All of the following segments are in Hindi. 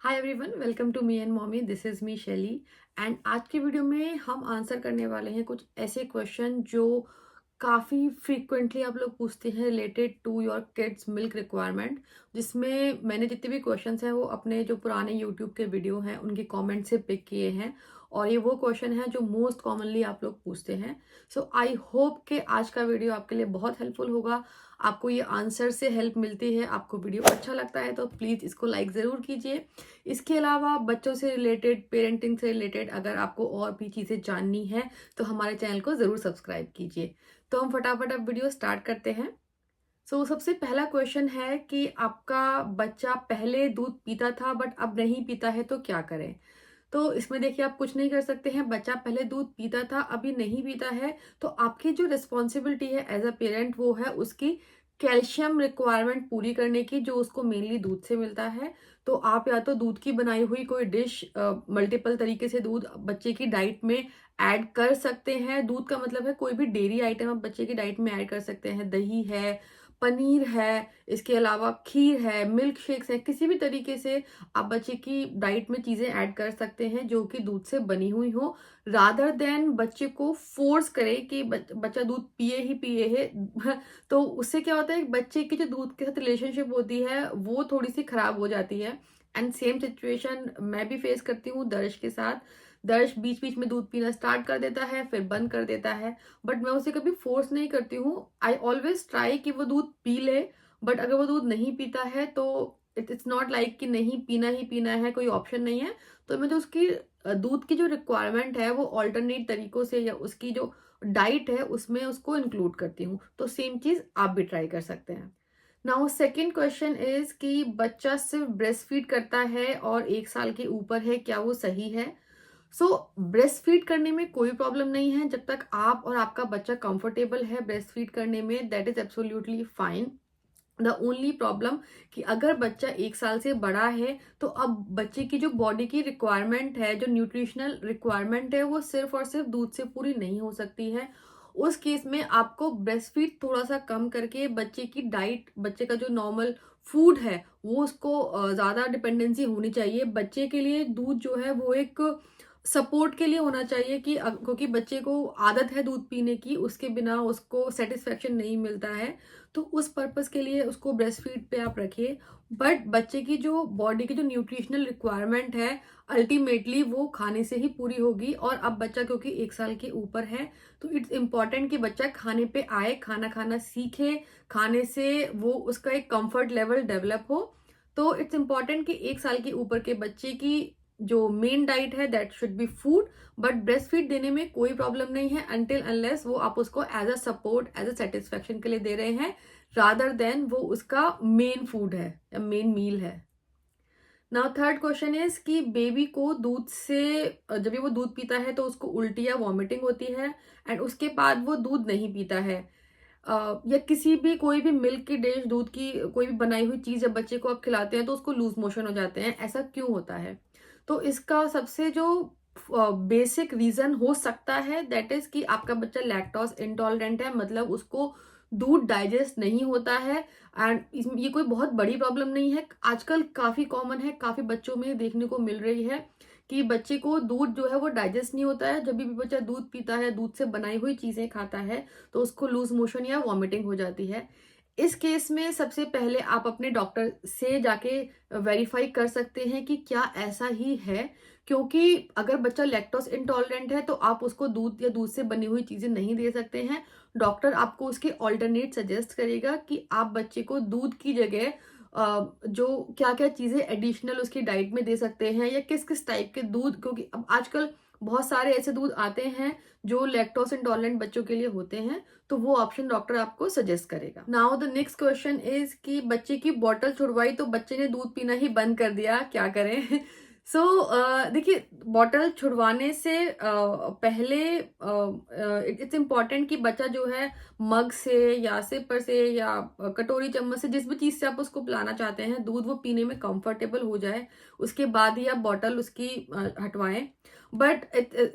Hi everyone, welcome to me and mommy. This is me Shelly. एंड आज की वीडियो में हम आंसर करने वाले हैं कुछ ऐसे क्वेश्चन जो काफ़ी फ्रीक्वेंटली आप लोग पूछते हैं related to your kids milk requirement. जिसमें मैंने जितने भी क्वेश्चंस हैं वो अपने जो पुराने यूट्यूब के वीडियो हैं उनके कमेंट से पिक किए हैं। और ये वो क्वेश्चन है जो मोस्ट कॉमनली आप लोग पूछते हैं। सो आई होप कि आज का वीडियो आपके लिए बहुत हेल्पफुल होगा। आपको ये आंसर से हेल्प मिलती है, आपको वीडियो अच्छा लगता है तो प्लीज़ इसको लाइक ज़रूर कीजिए। इसके अलावा बच्चों से रिलेटेड, पेरेंटिंग से रिलेटेड अगर आपको और भी चीज़ें जाननी है तो हमारे चैनल को ज़रूर सब्सक्राइब कीजिए। तो हम फटाफट अब वीडियो स्टार्ट करते हैं। सबसे पहला क्वेश्चन है कि आपका बच्चा पहले दूध पीता था बट अब नहीं पीता है तो क्या करें? तो इसमें देखिए आप कुछ नहीं कर सकते हैं। बच्चा पहले दूध पीता था, अभी नहीं पीता है, तो आपकी जो रिस्पॉन्सिबिलिटी है एज अ पेरेंट वो है उसकी कैल्शियम रिक्वायरमेंट पूरी करने की, जो उसको मेनली दूध से मिलता है। तो आप या तो दूध की बनाई हुई कोई डिश, मल्टीपल तरीके से दूध बच्चे की डाइट में ऐड कर सकते हैं। दूध का मतलब है कोई भी डेयरी आइटम आप बच्चे की डाइट में ऐड कर सकते हैं। दही है, पनीर है, इसके अलावा खीर है, मिल्क शेक्स है, किसी भी तरीके से आप बच्चे की डाइट में चीजें ऐड कर सकते हैं जो कि दूध से बनी हुई हो, रादर देन बच्चे को फोर्स करें कि बच्चा दूध पिए ही पिए है। तो उससे क्या होता है, बच्चे की जो दूध के साथ रिलेशनशिप होती है वो थोड़ी सी खराब हो जाती है। एंड सेम सिचुएशन मैं भी फेस करती हूँ दर्श के साथ। दर्श बीच बीच में दूध पीना स्टार्ट कर देता है, फिर बंद कर देता है, बट मैं उसे कभी फोर्स नहीं करती हूँ। आई ऑलवेज ट्राई कि वो दूध पी ले। बट अगर वो दूध नहीं पीता है तो इट्स नॉट लाइक कि नहीं पीना ही पीना है, कोई ऑप्शन नहीं है। तो मैं जो उसकी दूध की जो रिक्वायरमेंट है वो ऑल्टरनेट तरीकों से या उसकी जो डाइट है उसमें उसको इंक्लूड करती हूँ। तो सेम चीज आप भी ट्राई कर सकते हैं। नाउ सेकेंड क्वेश्चन इज कि बच्चा सिर्फ ब्रेस्ट फीड करता है और 1 साल के ऊपर है, क्या वो सही है? ब्रेस्ट फीड करने में कोई प्रॉब्लम नहीं है जब तक आप और आपका बच्चा कंफर्टेबल है ब्रेस्ट फीड करने में, that is absolutely fine. The only problem कि अगर बच्चा 1 साल से बड़ा है तो अब बच्चे की जो बॉडी की रिक्वायरमेंट है, जो न्यूट्रिशनल रिक्वायरमेंट है, वो सिर्फ और सिर्फ दूध से पूरी नहीं हो सकती है। उस केस में आपको ब्रेस्ट फीड थोड़ा सा कम करके बच्चे की डाइट, बच्चे का जो नॉर्मल फूड है वो उसको ज्यादा डिपेंडेंसी होनी चाहिए। बच्चे के लिए दूध जो है वो एक सपोर्ट के लिए होना चाहिए कि क्योंकि बच्चे को आदत है दूध पीने की, उसके बिना उसको सेटिस्फेक्शन नहीं मिलता है। तो उस पर्पस के लिए उसको ब्रेस्ट फीड पे आप रखिए। बट बच्चे की जो बॉडी की जो न्यूट्रिशनल रिक्वायरमेंट है अल्टीमेटली वो खाने से ही पूरी होगी। और अब बच्चा क्योंकि 1 साल के ऊपर है तो इट्स इम्पॉर्टेंट कि बच्चा खाने पे आए, खाना खाना सीखे, खाने से वो उसका एक कंफर्ट लेवल डेवलप हो। तो इट्स इम्पॉर्टेंट कि 1 साल के ऊपर के बच्चे की जो मेन डाइट है that should be food. But breast feed देने में कोई प्रॉब्लम नहीं है अनटिल अनलेस वो आप उसको as a support, as a satisfaction के लिए दे रहे हैं, रादर देन वो उसका मेन फूड है या मेन मील है। नाउ थर्ड क्वेश्चन इज कि बेबी को दूध से, जब भी वो दूध पीता है तो उसको उल्टी या वॉमिटिंग होती है एंड उसके बाद वो दूध नहीं पीता है। या किसी भी कोई भी मिल्क की डिश, दूध की कोई भी बनाई हुई चीज जब बच्चे को आप खिलाते हैं तो उसको लूज मोशन हो जाते हैं, ऐसा क्यों होता है? तो इसका सबसे जो बेसिक रीजन हो सकता है दैट इज कि आपका बच्चा लैक्टोज इंटॉलरेंट है, मतलब उसको दूध डाइजेस्ट नहीं होता है। एंड इसमें ये कोई बहुत बड़ी प्रॉब्लम नहीं है, आजकल काफी कॉमन है, काफी बच्चों में देखने को मिल रही है कि बच्चे को दूध जो है वो डाइजेस्ट नहीं होता है। जब भी बच्चा दूध पीता है, दूध से बनाई हुई चीजें खाता है, तो उसको लूज मोशन या वॉमिटिंग हो जाती है। इस केस में सबसे पहले आप अपने डॉक्टर से जाके वेरीफाई कर सकते हैं कि क्या ऐसा ही है। क्योंकि अगर बच्चा लैक्टोज इंटॉलरेंट है तो आप उसको दूध या दूध से बनी हुई चीजें नहीं दे सकते हैं। डॉक्टर आपको उसके ऑल्टरनेट सजेस्ट करेगा कि आप बच्चे को दूध की जगह जो क्या क्या चीजें एडिशनल उसकी डाइट में दे सकते हैं या किस किस टाइप के दूध, क्योंकि अब आजकल बहुत सारे ऐसे दूध आते हैं जो लैक्टोज इंटॉलरेंट बच्चों के लिए होते हैं। तो वो ऑप्शन डॉक्टर आपको सजेस्ट करेगा। Now the next question is कि बच्चे की बॉटल छुड़वाई तो बच्चे ने दूध पीना ही बंद कर दिया, क्या करें? देखिए, बॉटल छुड़वाने से पहले इट्स इम्पॉर्टेंट कि बच्चा जो है मग से या सिपर से या कटोरी चम्मच से, जिस भी चीज से आप उसको पिलाना चाहते हैं दूध, वो पीने में कंफर्टेबल हो जाए, उसके बाद ही आप बॉटल उसकी हटवाएं। बट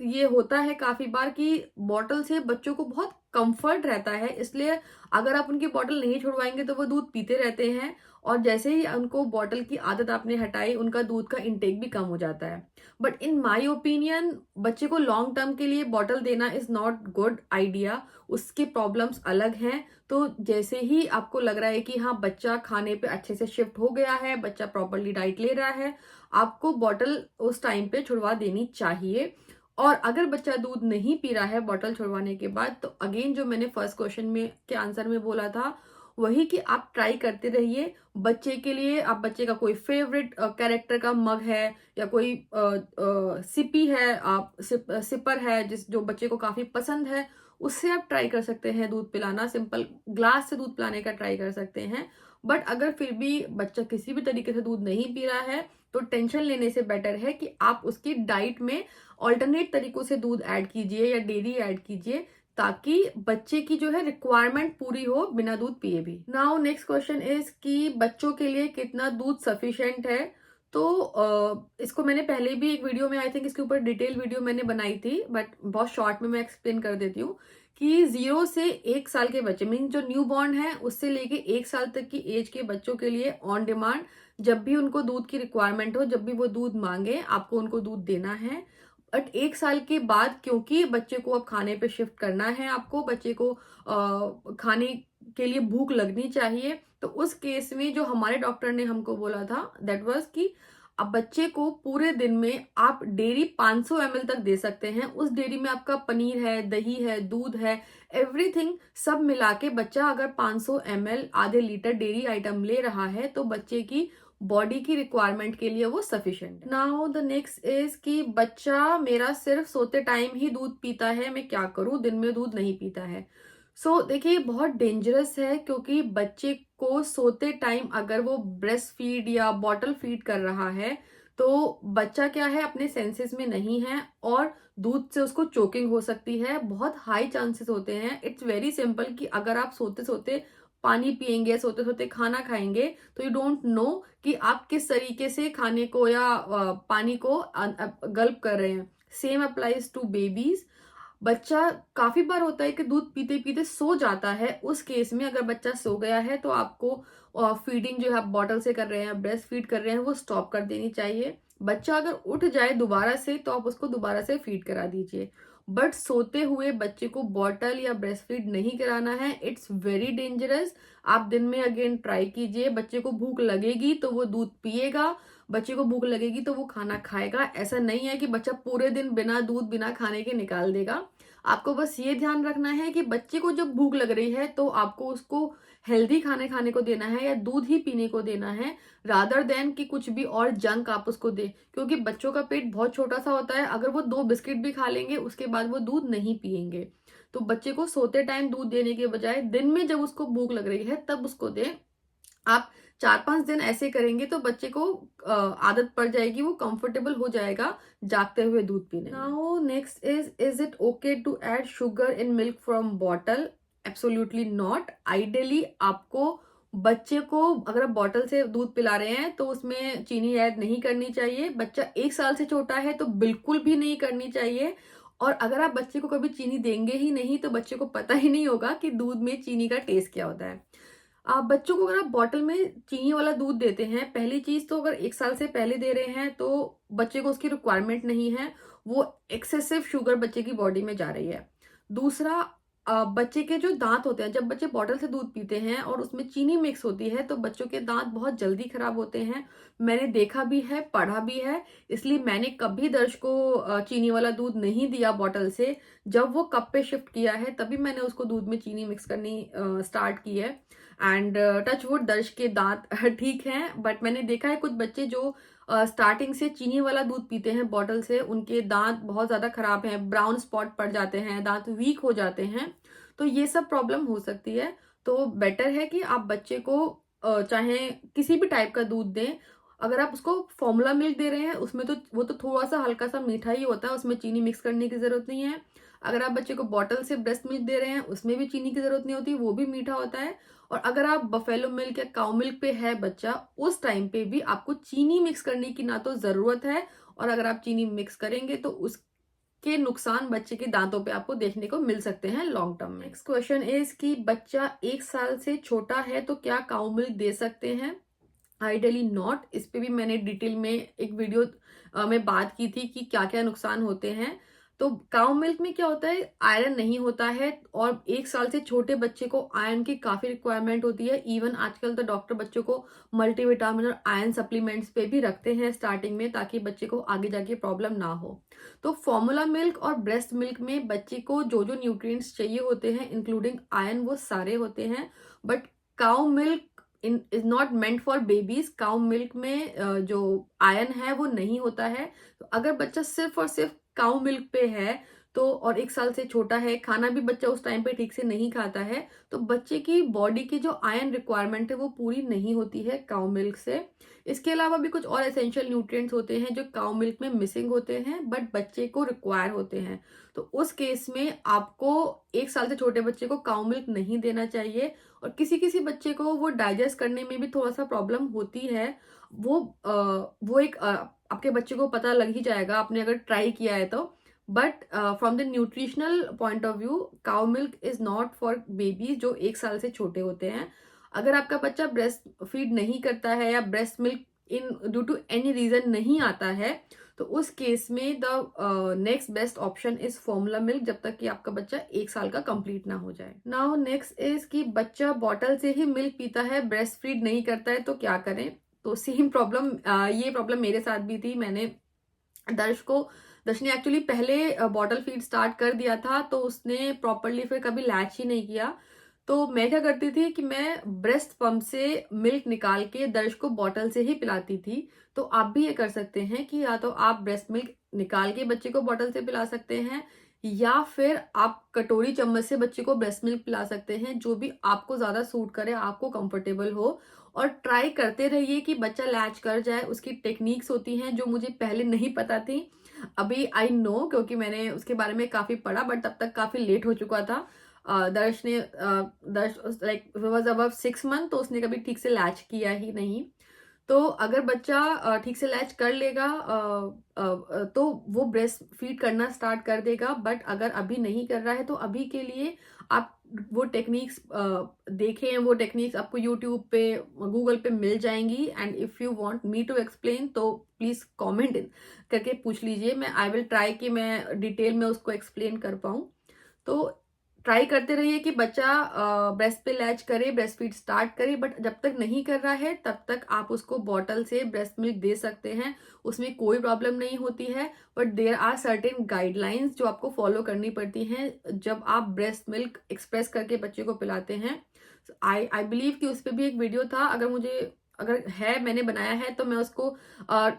ये होता है काफी बार कि बॉटल से बच्चों को बहुत कंफर्ट रहता है, इसलिए अगर आप उनकी बॉटल नहीं छुड़वाएंगे तो वो दूध पीते रहते हैं। और जैसे ही उनको बॉटल की आदत आपने हटाई, उनका दूध का इंटेक भी कम हो जाता है। बट इन माय ओपिनियन बच्चे को लॉन्ग टर्म के लिए बॉटल देना इज नॉट गुड आइडिया, उसके प्रॉब्लम्स अलग हैं। तो जैसे ही आपको लग रहा है कि हाँ बच्चा खाने पे अच्छे से शिफ्ट हो गया है, बच्चा प्रॉपरली डाइट ले रहा है, आपको बॉटल उस टाइम पे छुड़वा देनी चाहिए। और अगर बच्चा दूध नहीं पी रहा है बॉटल छुड़वाने के बाद, तो अगेन जो मैंने फर्स्ट क्वेश्चन में के आंसर में बोला था, वही कि आप ट्राई करते रहिए बच्चे के लिए। आप बच्चे का कोई फेवरेट कैरेक्टर का मग है, या कोई सिपी है, आप सिपर है जिस जो बच्चे को काफी पसंद है, उससे आप ट्राई कर सकते हैं दूध पिलाना। सिंपल ग्लास से दूध पिलाने का ट्राई कर सकते हैं। बट अगर फिर भी बच्चा किसी भी तरीके से दूध नहीं पी रहा है, तो टेंशन लेने से बेटर है कि आप उसकी डाइट में ऑल्टरनेट तरीकों से दूध ऐड कीजिए या डेयरी ऐड कीजिए, ताकि बच्चे की जो है रिक्वायरमेंट पूरी हो बिना दूध पिए भी। नाउ नेक्स्ट क्वेश्चन इज कि बच्चों के लिए कितना दूध सफिशिएंट है। तो इसको मैंने पहले भी एक वीडियो में, आई थिंक इसके ऊपर डिटेल वीडियो मैंने बनाई थी, बट बहुत शॉर्ट में मैं एक्सप्लेन कर देती हूँ कि 0 से 1 साल के बच्चे, मीन जो न्यू बॉर्न है, उससे लेके 1 साल तक की एज के बच्चों के लिए ऑन डिमांड जब भी उनको दूध की रिक्वायरमेंट हो, जब भी वो दूध मांगे, आपको उनको दूध देना है। बट 1 साल के बाद, क्योंकि बच्चे को अब खाने पे शिफ्ट करना है, आपको बच्चे को खाने के लिए भूख लगनी चाहिए, तो उस केस में जो हमारे डॉक्टर ने हमको बोला था दैट वाज कि अब बच्चे को पूरे दिन में आप डेयरी 500 ml तक दे सकते हैं। उस डेयरी में आपका पनीर है, दही है, दूध है, एवरीथिंग सब मिला के बच्चा अगर 500 ml आधे लीटर डेयरी आइटम ले रहा है, तो बच्चे की बॉडी की रिक्वायरमेंट के लिए वो सफिशिएंट है। नाउ द नेक्स्ट इज कि बच्चा मेरा सिर्फ सोते टाइम ही दूध पीता है, मैं क्या करूं, दिन में दूध नहीं पीता है। देखिए बहुत डेंजरस है, क्योंकि बच्चे को सोते टाइम अगर वो ब्रेस्ट फीड या बॉटल फीड कर रहा है, तो बच्चा क्या है अपने सेंसेस में नहीं है, और दूध से उसको चोकिंग हो सकती है। बहुत हाई चांसेस होते हैं। इट्स वेरी सिंपल कि अगर आप सोते सोते पानी पिएंगे, सोते सोते खाना खाएंगे, तो यू डोंट नो कि आप किस तरीके से खाने को या पानी को गल्प कर रहे हैं। Same applies to babies. बच्चा काफी बार होता है कि दूध पीते पीते सो जाता है। उस केस में अगर बच्चा सो गया है, तो आपको फीडिंग जो है आप बॉटल से कर रहे हैं, ब्रेस्ट फीड कर रहे हैं, वो स्टॉप कर देनी चाहिए। बच्चा अगर उठ जाए दोबारा से, तो आप उसको दोबारा से फीड करा दीजिए। बट सोते हुए बच्चे को बॉटल या ब्रेस्ट फीड नहीं कराना है। It's very dangerous. आप दिन में अगेन ट्राई कीजिए। बच्चे को भूख लगेगी तो वो दूध पिएगा, बच्चे को भूख लगेगी तो वो खाना खाएगा। ऐसा नहीं है कि बच्चा पूरे दिन बिना दूध बिना खाने के निकाल देगा। आपको बस ये ध्यान रखना है कि बच्चे को जब भूख लग रही है, तो आपको उसको हेल्दी खाने को देना है, या दूध ही पीने को देना है, रादर देन कि कुछ भी और जंक आप उसको दे। क्योंकि बच्चों का पेट बहुत छोटा सा होता है, अगर वो 2 बिस्किट भी खा लेंगे, उसके बाद वो दूध नहीं पिएंगे। तो बच्चे को सोते टाइम दूध देने के बजाय दिन में जब उसको भूख लग रही है तब उसको दें। आप 4-5 दिन ऐसे करेंगे तो बच्चे को आदत पड़ जाएगी, वो कंफर्टेबल हो जाएगा जागते हुए दूध पीने में। Now next is it okay to add sugar in milk from bottle? Absolutely not. Ideally आपको बच्चे को अगर आप बॉटल से दूध पिला रहे हैं, तो उसमें चीनी ऐड नहीं करनी चाहिए। बच्चा 1 साल से छोटा है तो बिल्कुल भी नहीं करनी चाहिए। और अगर आप बच्चे को कभी चीनी देंगे ही नहीं, तो बच्चे को पता ही नहीं होगा कि दूध में चीनी का टेस्ट क्या होता है। आप बच्चों को अगर आप बॉटल में चीनी वाला दूध देते हैं, पहली चीज तो अगर 1 साल से पहले दे रहे हैं, तो बच्चे को उसकी रिक्वायरमेंट नहीं है, वो एक्सेसिव शुगर बच्चे की बॉडी में जा रही है। दूसरा, बच्चे के जो दांत होते हैं, जब बच्चे बॉटल से दूध पीते हैं और उसमें चीनी मिक्स होती है, तो बच्चों के दांत बहुत जल्दी खराब होते हैं। मैंने देखा भी है, पढ़ा भी है, इसलिए मैंने कभी दर्श को चीनी वाला दूध नहीं दिया बॉटल से। जब वो कप पे शिफ्ट किया है, तभी मैंने उसको दूध में चीनी मिक्स करनी स्टार्ट की है। एंड टच वुड, दर्श के दांत ठीक हैं। बट मैंने देखा है कुछ बच्चे जो स्टार्टिंग से चीनी वाला दूध पीते हैं बॉटल से, उनके दांत बहुत ज्यादा खराब हैं, ब्राउन स्पॉट पड़ जाते हैं, दांत वीक हो जाते हैं। तो ये सब प्रॉब्लम हो सकती है। तो बेटर है कि आप बच्चे को चाहे किसी भी टाइप का दूध दें। अगर आप उसको फॉर्मूला मिल्क दे रहे हैं, उसमें तो वो तो थोड़ा सा हल्का सा मीठा ही होता है, उसमें चीनी मिक्स करने की जरूरत नहीं है। अगर आप बच्चे को बॉटल से ब्रेस्ट मिल्क दे रहे हैं, उसमें भी चीनी की जरूरत नहीं होती, वो भी मीठा होता है। और अगर आप बफेलो मिल्क या काउ मिल्क पे है बच्चा, उस टाइम पे भी आपको चीनी मिक्स करने की ना तो जरूरत है, और अगर आप चीनी मिक्स करेंगे तो उसके नुकसान बच्चे के दांतों पे आपको देखने को मिल सकते हैं लॉन्ग टर्म में। नेक्स्ट क्वेश्चन इज कि बच्चा 1 साल से छोटा है तो क्या काउ मिल्क दे सकते हैं? Ideally not. इस पे भी मैंने डिटेल में एक वीडियो में बात की थी कि क्या क्या नुकसान होते हैं। तो काउ मिल्क में क्या होता है, आयरन नहीं होता है, और 1 साल से छोटे बच्चे को आयरन की काफी रिक्वायरमेंट होती है। इवन आजकल तो डॉक्टर बच्चों को मल्टीविटामिन और आयरन सप्लीमेंट्स पे भी रखते हैं स्टार्टिंग में, ताकि बच्चे को आगे जाके प्रॉब्लम ना हो। तो फॉर्मूला मिल्क और ब्रेस्ट मिल्क में बच्चे को जो जो न्यूट्रिएंट्स चाहिए होते हैं इंक्लूडिंग आयरन, वो सारे होते हैं। But cow milk is not meant for babies. Cow milk में जो आयरन है वो नहीं होता है। तो अगर बच्चा सिर्फ और सिर्फ काउ मिल्क पे है, तो और 1 साल से छोटा है, खाना भी बच्चा उस टाइम पे ठीक से नहीं खाता है, तो बच्चे की बॉडी की जो आयरन रिक्वायरमेंट है वो पूरी नहीं होती है काउ मिल्क से। इसके अलावा भी कुछ और एसेंशियल न्यूट्रिएंट्स होते हैं जो काउ मिल्क में मिसिंग होते हैं बट बच्चे को रिक्वायर होते हैं। तो उस केस में आपको 1 साल से छोटे बच्चे को काउ मिल्क नहीं देना चाहिए। और किसी किसी बच्चे को वो डाइजेस्ट करने में भी थोड़ा सा प्रॉब्लम होती है। वो एक आपके बच्चे को पता लग ही जाएगा, आपने अगर ट्राई किया है तो। But from the nutritional point of view, cow milk is not for baby जो 1 साल से छोटे होते हैं। अगर आपका बच्चा ब्रेस्ट फीड नहीं करता है या breast milk in due to any reason नहीं आता है, तो उस केस में the next best option is formula milk, जब तक कि आपका बच्चा 1 साल का कंप्लीट ना हो जाए। नाउ नेक्स्ट इज कि बच्चा बॉटल से ही मिल्क पीता है, ब्रेस्ट फीड नहीं करता है, तो क्या करें। तो सेम प्रॉब्लम, ये प्रॉब्लम मेरे साथ भी थी। मैंने दर्श ने एक्चुअली पहले बॉटल फीड स्टार्ट कर दिया था, तो उसने प्रॉपरली फिर कभी लैच ही नहीं किया। तो मैं क्या करती थी कि मैं ब्रेस्ट पंप से मिल्क निकाल के दर्श को बॉटल से ही पिलाती थी। तो आप भी ये कर सकते हैं कि या तो आप ब्रेस्ट मिल्क निकाल के बच्चे को बॉटल से पिला सकते हैं, या फिर आप कटोरी चम्मच से बच्चे को ब्रेस्ट मिल्क पिला सकते हैं, जो भी आपको ज्यादा सूट करे, आपको कंफर्टेबल हो। और ट्राई करते रहिए कि बच्चा लैच कर जाए। उसकी टेक्निक्स होती हैं जो मुझे पहले नहीं पता थी, अभी आई नो, क्योंकि मैंने उसके बारे में काफी पढ़ा, बट तब तक काफी लेट हो चुका था। दर्श लाइक वॉज अबव 6 मंथ, तो उसने कभी ठीक से लैच किया ही नहीं। तो अगर बच्चा ठीक से लैच कर लेगा तो वो ब्रेस्ट फीड करना स्टार्ट कर देगा। बट अगर अभी नहीं कर रहा है, तो अभी के लिए आप वो टेक्निक्स देखें। वो टेक्निक्स आपको यूट्यूब पे, गूगल पे मिल जाएंगी। And if you want me to explain, तो प्लीज कमेंट करके पूछ लीजिए। मैं आई विल ट्राई कि मैं डिटेल में उसको एक्सप्लेन कर पाऊँ। तो ट्राई करते रहिए कि बच्चा ब्रेस्ट पे लैच करे, ब्रेस्ट फीड स्टार्ट करे। बट जब तक नहीं कर रहा है, तब तक आप उसको बॉटल से ब्रेस्ट मिल्क दे सकते हैं, उसमें कोई प्रॉब्लम नहीं होती है। But there are certain guidelines जो आपको फॉलो करनी पड़ती हैं जब आप ब्रेस्ट मिल्क एक्सप्रेस करके बच्चे को पिलाते हैं। आई बिलीव कि उस पर भी एक वीडियो था, अगर है, मैंने बनाया है, तो मैं उसको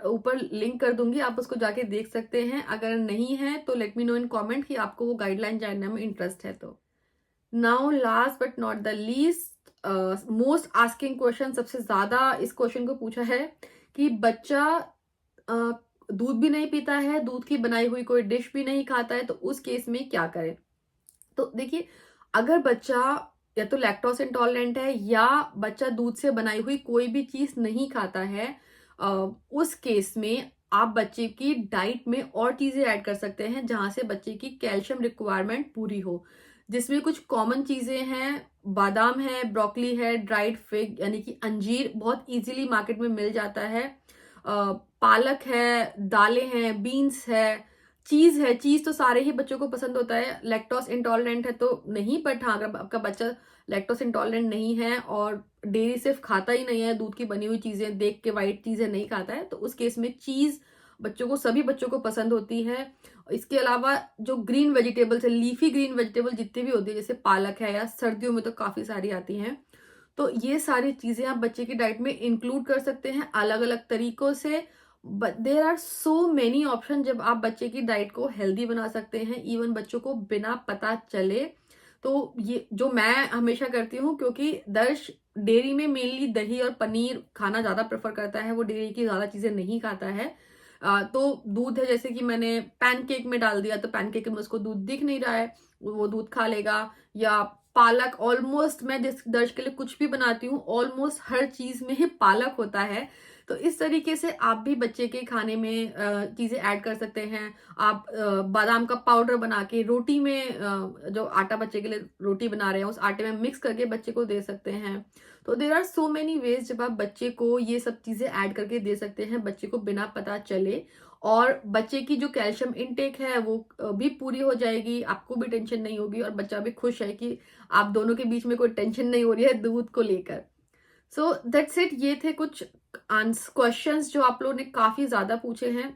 ऊपर लिंक कर दूंगी, आप उसको जाके देख सकते हैं। अगर नहीं है तो let me know in comment कि आपको वो गाइडलाइन जानने में इंटरेस्ट है तो। Now last but not the least, most asking question, सबसे ज्यादा इस क्वेश्चन को पूछा है कि बच्चा दूध भी नहीं पीता है, दूध की बनाई हुई कोई डिश भी नहीं खाता है, तो उस केस में क्या करें। तो देखिए, अगर बच्चा या तो लैक्टोज इंटॉलरेंट है, या बच्चा दूध से बनाई हुई कोई भी चीज नहीं खाता है, उस केस में आप बच्चे की डाइट में और चीजें ऐड कर सकते हैं जहां से बच्चे की कैल्शियम रिक्वायरमेंट पूरी हो। जिसमें कुछ कॉमन चीजें हैं, बादाम है, ब्रोकली है, ड्राइड फिग यानी कि अंजीर बहुत इजीली मार्केट में मिल जाता है, पालक है, दालें हैं, बीन्स है, चीज है। चीज तो सारे ही बच्चों को पसंद होता है। लैक्टोज इंटॉलरेंट है तो नहीं, बट हाँ, अगर आपका बच्चा लैक्टोज इंटॉलरेंट नहीं है और डेयरी सिर्फ खाता ही नहीं है, दूध की बनी हुई चीजें देख के वाइट चीजें नहीं खाता है, तो उस केस में चीज सभी बच्चों को पसंद होती है। इसके अलावा जो ग्रीन वेजिटेबल्स है, लीफी ग्रीन वेजिटेबल जितने भी होती है, जैसे पालक है, या सर्दियों में तो काफी सारी आती हैं, तो ये सारी चीजें आप बच्चे की डाइट में इंक्लूड कर सकते हैं अलग अलग तरीकों से। But there are so many option जब आप बच्चे की डाइट को हेल्दी बना सकते हैं, इवन बच्चों को बिना पता चले। तो ये जो मैं हमेशा करती हूँ, क्योंकि दर्श डेयरी में मेनली दही और पनीर खाना ज्यादा प्रेफर करता है, वो डेयरी की ज्यादा चीजें नहीं खाता है। तो दूध है, जैसे कि मैंने पैनकेक में डाल दिया, तो पैनकेक में उसको दूध दिख नहीं रहा है, वो दूध खा लेगा। या पालक, ऑलमोस्ट मैं जिस दर्श के लिए कुछ भी बनाती हूँ, ऑलमोस्ट हर चीज में ही पालक होता है। तो इस तरीके से आप भी बच्चे के खाने में चीजें ऐड कर सकते हैं। आप बादाम का पाउडर बना के रोटी में, जो आटा बच्चे के लिए रोटी बना रहे हैं, उस आटे में मिक्स करके बच्चे को दे सकते हैं। तो there are so many ways जब आप बच्चे को ये सब चीज़ें ऐड करके दे सकते हैं, बच्चे को बिना पता चले, और बच्चे की जो कैल्शियम इनटेक है वो भी पूरी हो जाएगी, आपको भी टेंशन नहीं होगी और बच्चा भी खुश है कि आप दोनों के बीच में कोई टेंशन नहीं हो रही है दूध को लेकर। सो दैट्स इट, ये थे कुछ क्वेश्चंस जो आप लोगों ने काफ़ी ज़्यादा पूछे हैं।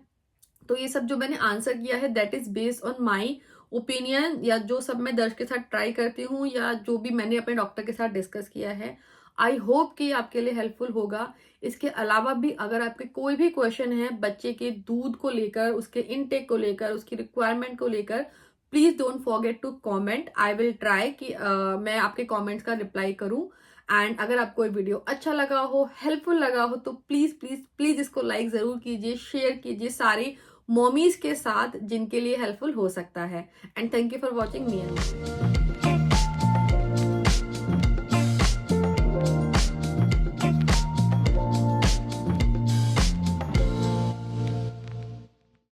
तो ये सब जो मैंने आंसर किया है that is based on my opinion, या जो सब मैं दर्श के साथ ट्राई करती हूँ या जो भी मैंने अपने डॉक्टर के साथ डिस्कस किया है। आई होप कि आपके लिए हेल्पफुल होगा। इसके अलावा भी अगर आपके कोई भी क्वेश्चन है बच्चे के दूध को लेकर, उसके इनटेक को लेकर, उसकी रिक्वायरमेंट को लेकर, please don't forget to comment. I will try कि मैं आपके कमेंट्स का रिप्लाई करूं। एंड अगर आपको ये वीडियो अच्छा लगा हो, हेल्पफुल लगा हो, तो प्लीज प्लीज प्लीज इसको लाइक जरूर कीजिए, शेयर कीजिए सारे मॉमीज के साथ जिनके लिए हेल्पफुल हो सकता है। And thank you for watching me and